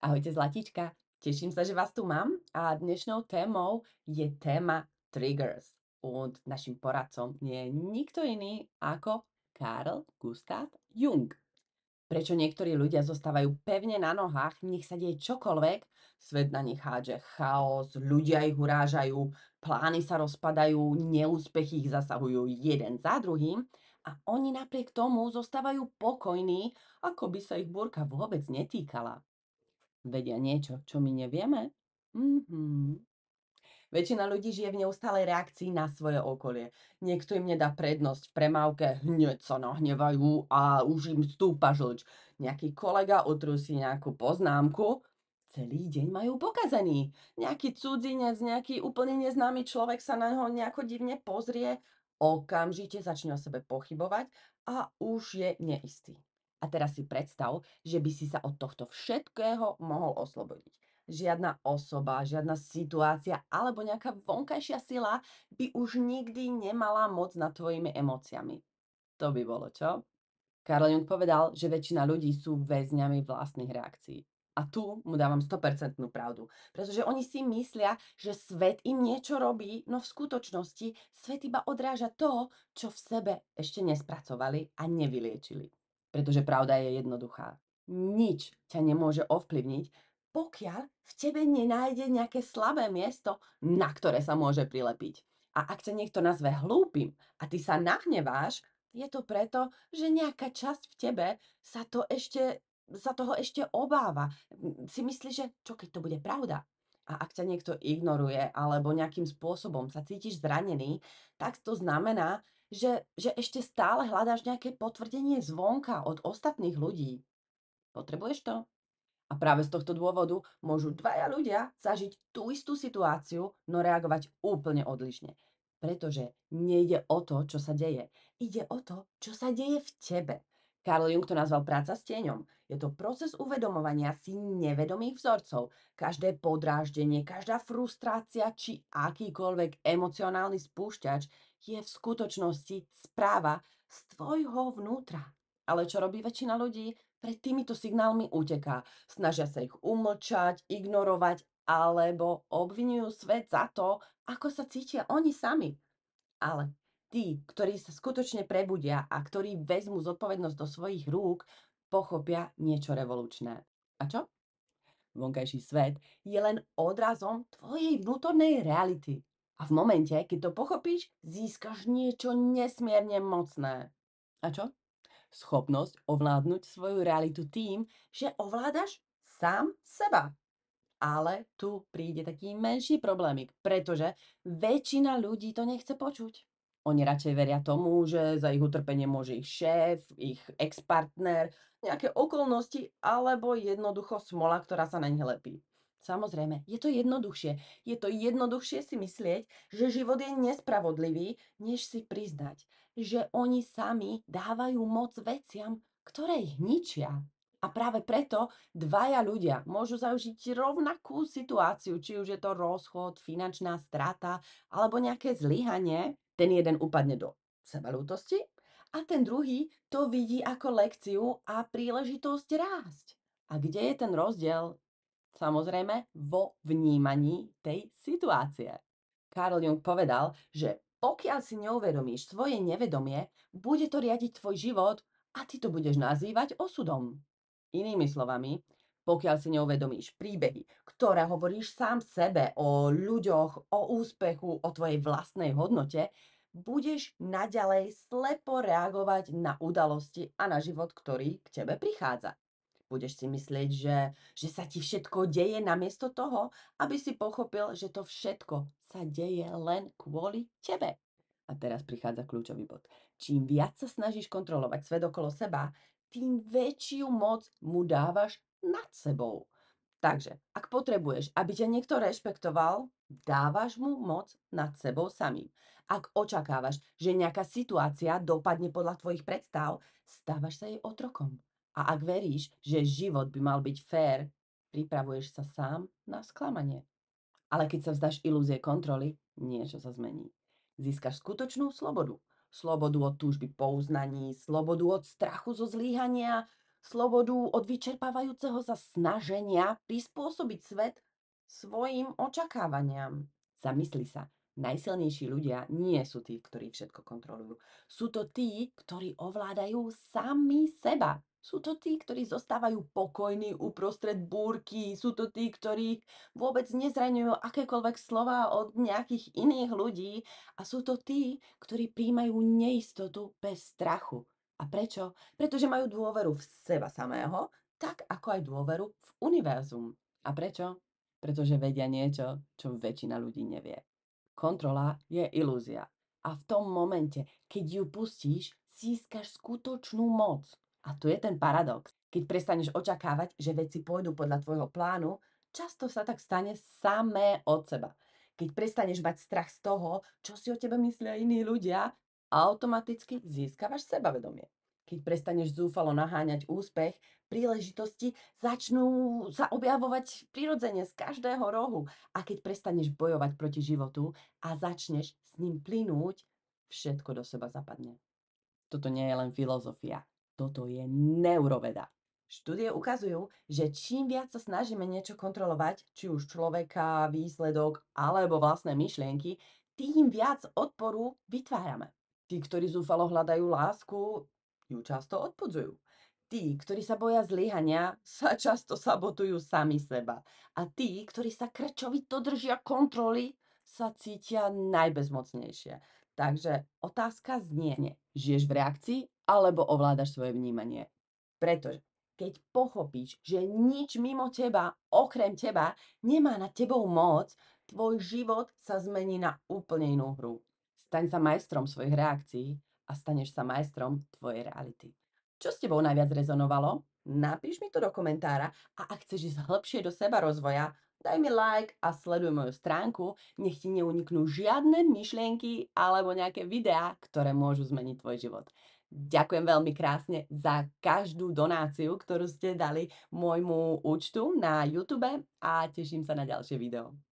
Ahojte zlatíčka, teším sa, že vás tu mám a dnešnou témou je téma triggers. Und našim poradcom nie je nikto iný ako Carl Gustav Jung. Prečo niektorí ľudia zostávajú pevne na nohách, nech sa deje čokoľvek, svet na nich hádže chaos, ľudia ich urážajú, plány sa rozpadajú, neúspechy ich zasahujú jeden za druhým a oni napriek tomu zostávajú pokojní, ako by sa ich búrka vôbec netýkala. Vedia niečo, čo my nevieme? Mhm. Väčšina ľudí žije v neustálej reakcii na svoje okolie. Niekto im nedá prednosť v premávke, hneď sa nahnevajú a už im stúpa žlč. Nejaký kolega otrusí nejakú poznámku, celý deň majú pokazený. Nejaký cudzinec, nejaký úplne neznámy človek sa na neho nejako divne pozrie, okamžite začne o sebe pochybovať a už je neistý. A teraz si predstav, že by si sa od tohto všetkého mohol oslobodiť. Žiadna osoba, žiadna situácia alebo nejaká vonkajšia sila by už nikdy nemala moc nad tvojimi emóciami. To by bolo, čo? Karl Jung povedal, že väčšina ľudí sú väzňami vlastných reakcií. A tu mu dávam 100% pravdu. Pretože oni si myslia, že svet im niečo robí, no v skutočnosti svet iba odráža to, čo v sebe ešte nespracovali a nevyliečili. Pretože pravda je jednoduchá. Nič ťa nemôže ovplyvniť, pokiaľ v tebe nenájde nejaké slabé miesto, na ktoré sa môže prilepiť. A ak ťa niekto nazve hlúpym a ty sa nahneváš, je to preto, že nejaká časť v tebe sa to ešte sa toho ešte obáva. Si myslí, že čo keď to bude pravda? A ak ťa niekto ignoruje alebo nejakým spôsobom sa cítiš zranený, tak to znamená, že ešte stále hľadáš nejaké potvrdenie zvonka od ostatných ľudí. Potrebuješ to? A práve z tohto dôvodu môžu dvaja ľudia zažiť tú istú situáciu, no reagovať úplne odlišne. Pretože nejde o to, čo sa deje. Ide o to, čo sa deje v tebe. Carl Jung to nazval práca s tieňom. Je to proces uvedomovania si nevedomých vzorcov. Každé podráždenie, každá frustrácia či akýkoľvek emocionálny spúšťač je v skutočnosti správa z tvojho vnútra. Ale čo robí väčšina ľudí? Pred týmito signálmi uteká. Snažia sa ich umlčať, ignorovať alebo obvinujú svet za to, ako sa cítia oni sami. Ale tí, ktorí sa skutočne prebudia a ktorí vezmú zodpovednosť do svojich rúk, pochopia niečo revolučné. A čo? Vonkajší svet je len odrazom tvojej vnútornej reality. A v momente, keď to pochopíš, získaš niečo nesmierne mocné. A čo? Schopnosť ovládnuť svoju realitu tým, že ovládaš sám seba. Ale tu príde taký menší problémik, pretože väčšina ľudí to nechce počuť. Oni radšej veria tomu, že za ich utrpenie môže ich šéf, ich ex-partner, nejaké okolnosti alebo jednoducho smola, ktorá sa na nich lepí. Samozrejme, je to jednoduchšie. Je to jednoduchšie si myslieť, že život je nespravodlivý, než si priznať, že oni sami dávajú moc veciam, ktoré ich ničia. A práve preto dvaja ľudia môžu zaužiť rovnakú situáciu, či už je to rozchod, finančná strata alebo nejaké zlyhanie. Ten jeden upadne do sebalútosti a ten druhý to vidí ako lekciu a príležitosť rásť. A kde je ten rozdiel? Samozrejme vo vnímaní tej situácie. Carl Jung povedal, že pokiaľ si neuvedomíš svoje nevedomie, bude to riadiť tvoj život a ty to budeš nazývať osudom. Inými slovami, pokiaľ si neuvedomíš príbehy, ktoré hovoríš sám sebe o ľuďoch, o úspechu, o tvojej vlastnej hodnote, budeš naďalej slepo reagovať na udalosti a na život, ktorý k tebe prichádza. Budeš si myslieť, že sa ti všetko deje namiesto toho, aby si pochopil, že to všetko sa deje len kvôli tebe. A teraz prichádza kľúčový bod. Čím viac sa snažíš kontrolovať svet okolo seba, tým väčšiu moc mu dávaš nad sebou. Takže, ak potrebuješ, aby ťa niekto rešpektoval, dávaš mu moc nad sebou samým. Ak očakávaš, že nejaká situácia dopadne podľa tvojich predstav, stávaš sa jej otrokom. A ak veríš, že život by mal byť fér, pripravuješ sa sám na sklamanie. Ale keď sa vzdáš ilúzie kontroly, niečo sa zmení. Získaš skutočnú slobodu. Slobodu od túžby po uznaní, slobodu od strachu zo zlyhania, slobodu od vyčerpávajúceho sa snaženia prispôsobiť svet svojim očakávaniam. Zamysli sa, najsilnejší ľudia nie sú tí, ktorí všetko kontrolujú. Sú to tí, ktorí ovládajú sami seba. Sú to tí, ktorí zostávajú pokojní uprostred búrky. Sú to tí, ktorí vôbec nezraňujú akékoľvek slova od nejakých iných ľudí. A sú to tí, ktorí príjmajú neistotu bez strachu. A prečo? Pretože majú dôveru v seba samého, tak ako aj dôveru v univerzum. A prečo? Pretože vedia niečo, čo väčšina ľudí nevie. Kontrola je ilúzia. A v tom momente, keď ju pustíš, získaš skutočnú moc. A tu je ten paradox. Keď prestaneš očakávať, že veci pôjdu podľa tvojho plánu, často sa tak stane samé od seba. Keď prestaneš mať strach z toho, čo si o tebe myslia iní ľudia, automaticky získavaš sebavedomie. Keď prestaneš zúfalo naháňať úspech, príležitosti začnú sa objavovať prirodzene z každého rohu. A keď prestaneš bojovať proti životu a začneš s ním plynúť, všetko do seba zapadne. Toto nie je len filozofia, toto je neuroveda. Štúdie ukazujú, že čím viac sa snažíme niečo kontrolovať, či už človeka, výsledok alebo vlastné myšlienky, tým viac odporu vytvárame. Tí, ktorí zúfalo hľadajú lásku, ju často odpudzujú. Tí, ktorí sa boja zlyhania, sa často sabotujú sami seba. A tí, ktorí sa krčovito držia kontroly, sa cítia najbezmocnejšie. Takže otázka znie, žiješ v reakcii alebo ovládaš svoje vnímanie? Pretože keď pochopíš, že nič mimo teba, okrem teba, nemá nad tebou moc, tvoj život sa zmení na úplne inú hru. Staň sa majstrom svojich reakcií a staneš sa majstrom tvojej reality. Čo s tebou najviac rezonovalo? Napíš mi to do komentára a ak chceš ísť hlbšie do seba rozvoja, daj mi like a sleduj moju stránku, nech ti neuniknú žiadne myšlienky alebo nejaké videá, ktoré môžu zmeniť tvoj život. Ďakujem veľmi krásne za každú donáciu, ktorú ste dali môjmu účtu na YouTube a teším sa na ďalšie video.